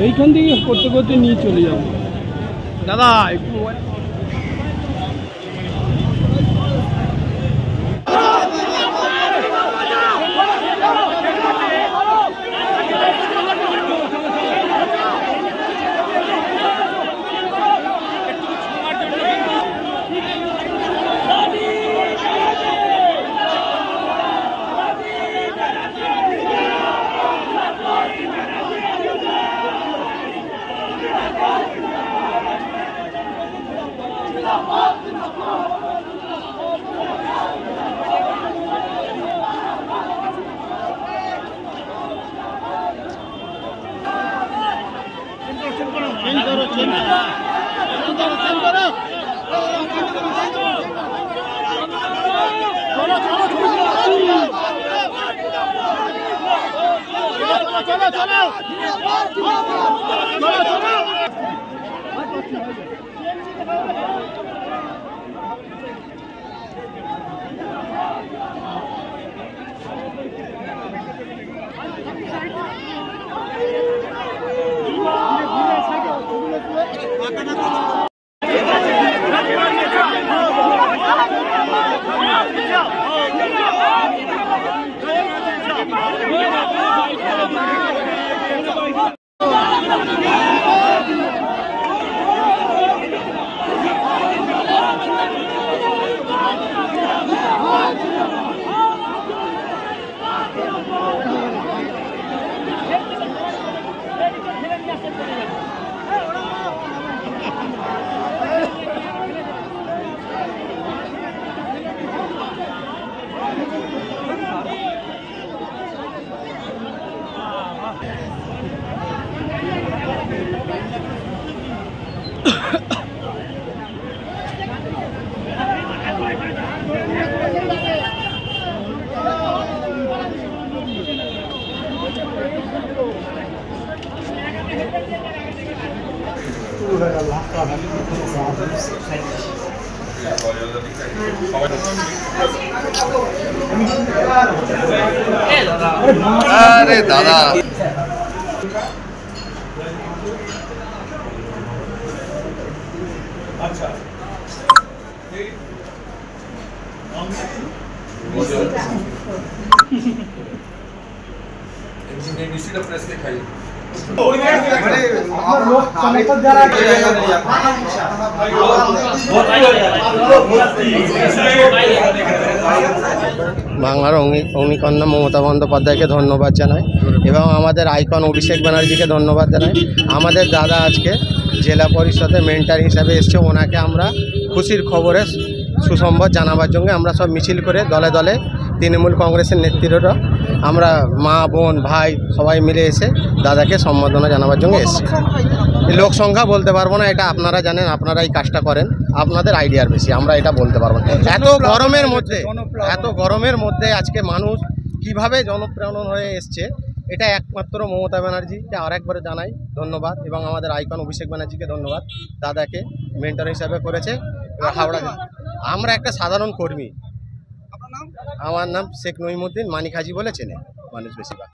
এইখান থেকে করতে করতে নিয়ে চলে যাবো দাদা একটু अरे दादा अच्छा प्रेस के खाई বাংলার অগ্নিকন্যা মমতা বন্দ্যোপাধ্যায়কে ধন্যবাদ জানাই এবং আমাদের আইকন অভিষেক ব্যানার্জিকে ধন্যবাদ জানাই। আমাদের দাদা আজকে জেলা পরিষদের মেন্টার হিসাবে এসছে, ওনাকে আমরা খুশির খবরে সুসংবাদ জানাবার জন্য আমরা সব মিছিল করে দলে দলে তৃণমূল কংগ্রেসের নেতৃত্বরা আমরা মা বোন ভাই সবাই মিলে এসে দাদাকে সম্বর্ধনা জানাবার জন্য এসেছি। লোক সংখ্যা বলতে পারবো না, এটা আপনারা জানেন, আপনারা এই কাজটা করেন, আপনাদের আইডিয়ার বেশি, আমরা এটা বলতে পারবো না। এত গরমের মধ্যে আজকে মানুষ কিভাবে জনপ্রেরণ হয়ে এসছে, এটা একমাত্র মমতা ব্যানার্জিকে আরেকবার জানাই ধন্যবাদ এবং আমাদের আইকন অভিষেক ব্যানার্জিকে ধন্যবাদ, দাদাকে মেন্টর হিসাবে করেছে হাওড়া। আমরা একটা সাধারণ কর্মী, আমার নাম শেখ নঈমুদ্দিন, মানিক হাজি বলে চেনে মানুষ বেশিরভাগ।